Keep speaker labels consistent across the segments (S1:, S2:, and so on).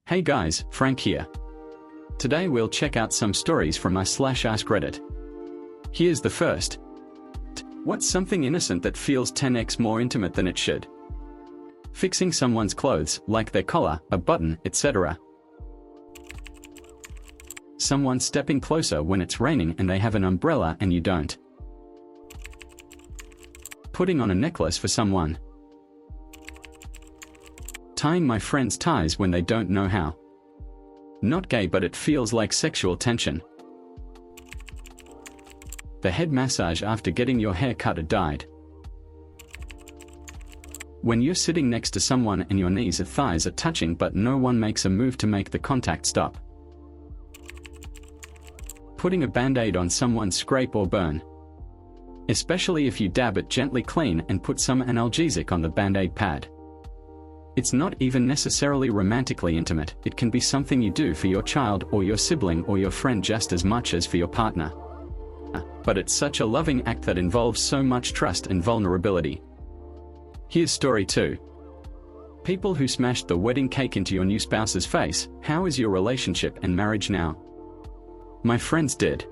S1: Hey guys, Frank here. Today we'll check out some stories from /AskReddit. Here's the first. What's something innocent that feels 10x more intimate than it should? Fixing someone's clothes, like their collar, a button, etc. Someone stepping closer when it's raining and they have an umbrella and you don't. Putting on a necklace for someone. Tying my friends' ties when they don't know how. Not gay, but it feels like sexual tension. The head massage after getting your hair cut or dyed. When you're sitting next to someone and your knees or thighs are touching but no one makes a move to make the contact stop. Putting a band-aid on someone's scrape or burn. Especially if you dab it gently clean and put some analgesic on the band-aid pad. It's not even necessarily romantically intimate, it can be something you do for your child or your sibling or your friend just as much as for your partner. But it's such a loving act that involves so much trust and vulnerability. Here's story 2. People who smashed the wedding cake into your new spouse's face. How is your relationship and marriage now? My friends did.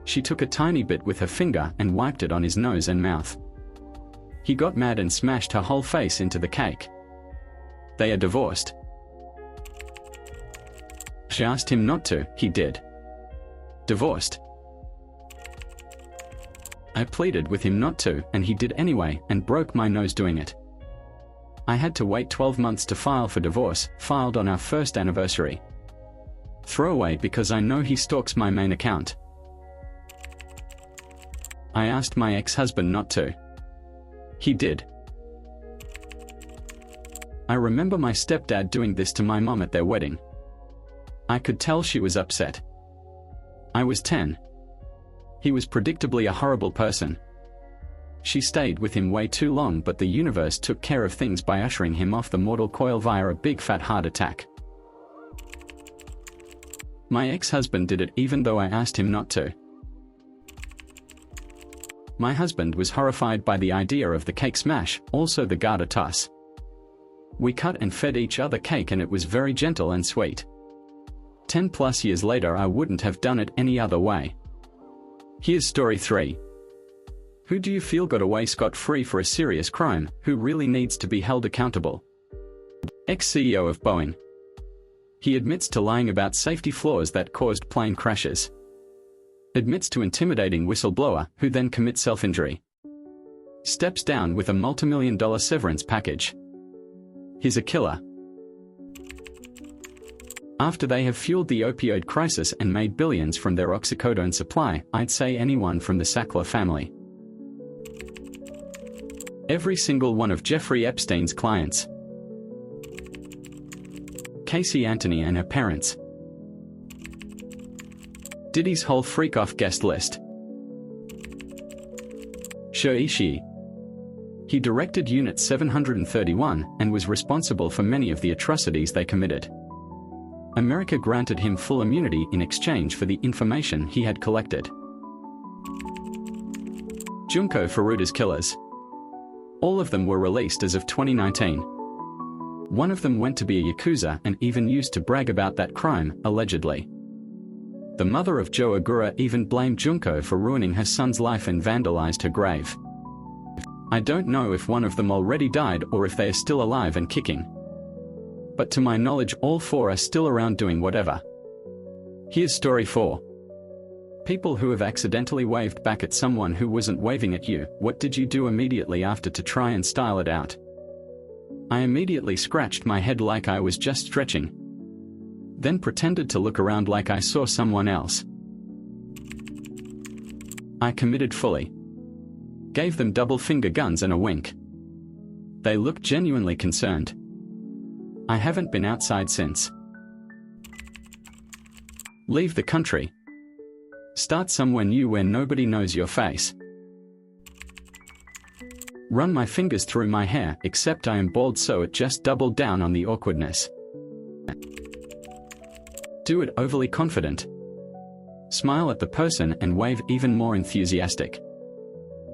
S1: She took a tiny bit with her finger and wiped it on his nose and mouth. He got mad and smashed her whole face into the cake. They are divorced. She asked him not to, he did. Divorced. I pleaded with him not to, and he did anyway, and broke my nose doing it. I had to wait 12 months to file for divorce, filed on our first anniversary. Throwaway because I know he stalks my main account. I asked my ex-husband not to. He did. I remember my stepdad doing this to my mom at their wedding. I could tell she was upset. I was 10. He was predictably a horrible person. She stayed with him way too long, but the universe took care of things by ushering him off the mortal coil via a big fat heart attack. My ex-husband did it even though I asked him not to. My husband was horrified by the idea of the cake smash, also the garter toss. We cut and fed each other cake and it was very gentle and sweet. 10+ years later I wouldn't have done it any other way. Here's story 3. Who do you feel got away scot-free for a serious crime, who really needs to be held accountable? Ex-CEO of Boeing. He admits to lying about safety flaws that caused plane crashes. Admits to intimidating whistleblower, who then commits self-injury. Steps down with a multi-million-dollar severance package. He's a killer. After they have fueled the opioid crisis and made billions from their oxycodone supply, I'd say anyone from the Sackler family. Every single one of Jeffrey Epstein's clients. Casey Anthony and her parents. Diddy's whole freak-off guest list. Shoichi. He directed Unit 731 and was responsible for many of the atrocities they committed. America granted him full immunity in exchange for the information he had collected. Junko Furuta's killers. All of them were released as of 2019. One of them went to be a Yakuza and even used to brag about that crime, allegedly. The mother of Joe Agura even blamed Junko for ruining her son's life and vandalized her grave. I don't know if one of them already died or if they are still alive and kicking. But to my knowledge all 4 are still around doing whatever. Here's story 4. People who have accidentally waved back at someone who wasn't waving at you. What did you do immediately after to try and style it out? I immediately scratched my head like I was just stretching. Then pretended to look around like I saw someone else. I committed fully. Gave them double finger guns and a wink. They looked genuinely concerned. I haven't been outside since. Leave the country. Start somewhere new where nobody knows your face. Run my fingers through my hair, except I am bald so it just doubled down on the awkwardness. Do it overly confident. Smile at the person and wave even more enthusiastic.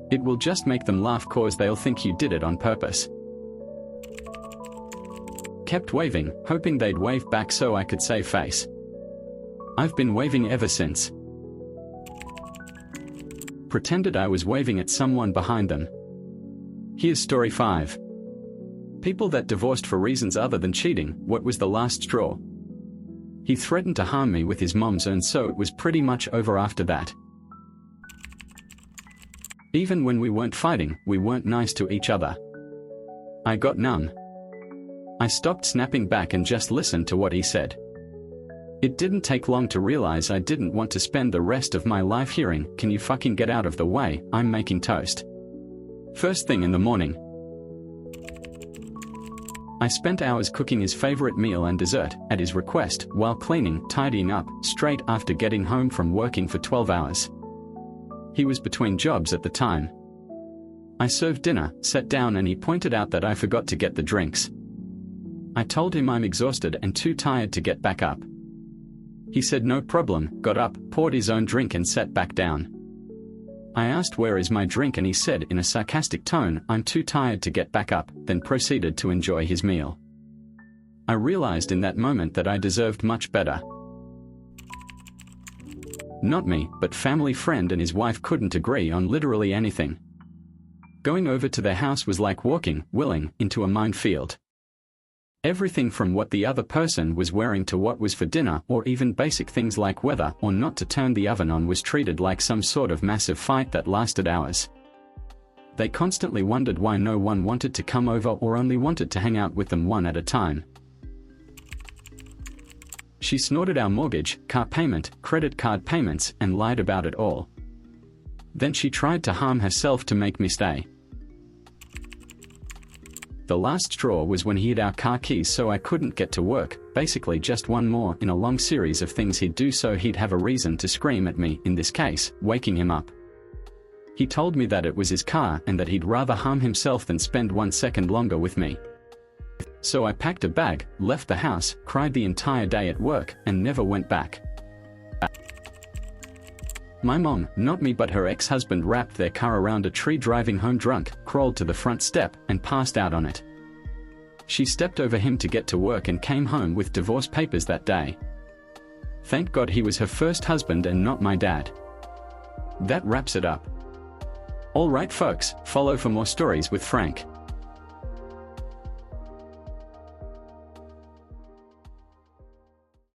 S1: It will just make them laugh cause they'll think you did it on purpose. Kept waving, hoping they'd wave back so I could save face. I've been waving ever since. Pretended I was waving at someone behind them. Here's story 5. People that divorced for reasons other than cheating. What was the last straw? He threatened to harm me with his mom's, and so it was pretty much over after that. Even when we weren't fighting, we weren't nice to each other. I got numb. I stopped snapping back and just listened to what he said. It didn't take long to realize I didn't want to spend the rest of my life hearing, "Can you fucking get out of the way, I'm making toast." First thing in the morning. I spent hours cooking his favorite meal and dessert, at his request, while cleaning, tidying up, straight after getting home from working for 12 hours. He was between jobs at the time. I served dinner, sat down, and he pointed out that I forgot to get the drinks. I told him I'm exhausted and too tired to get back up. He said no problem, got up, poured his own drink and sat back down. I asked where is my drink, and he said in a sarcastic tone, "I'm too tired to get back up," then proceeded to enjoy his meal. I realized in that moment that I deserved much better. Not me, but family friend and his wife couldn't agree on literally anything. Going over to their house was like walking, willing, into a minefield. Everything from what the other person was wearing to what was for dinner, or even basic things like whether or not to turn the oven on, was treated like some sort of massive fight that lasted hours. They constantly wondered why no one wanted to come over or only wanted to hang out with them one at a time. She snorted our mortgage, car payment, credit card payments, and lied about it all. Then she tried to harm herself to make me stay. The last straw was when he hid our car keys so I couldn't get to work, basically just one more in a long series of things he'd do so he'd have a reason to scream at me, in this case, waking him up. He told me that it was his car and that he'd rather harm himself than spend 1 second longer with me. So I packed a bag, left the house, cried the entire day at work, and never went back. My mom, not me but her ex-husband, wrapped their car around a tree driving home drunk, crawled to the front step, and passed out on it. She stepped over him to get to work and came home with divorce papers that day. Thank God he was her first husband and not my dad. That wraps it up. Alright folks, follow for more stories with Frank.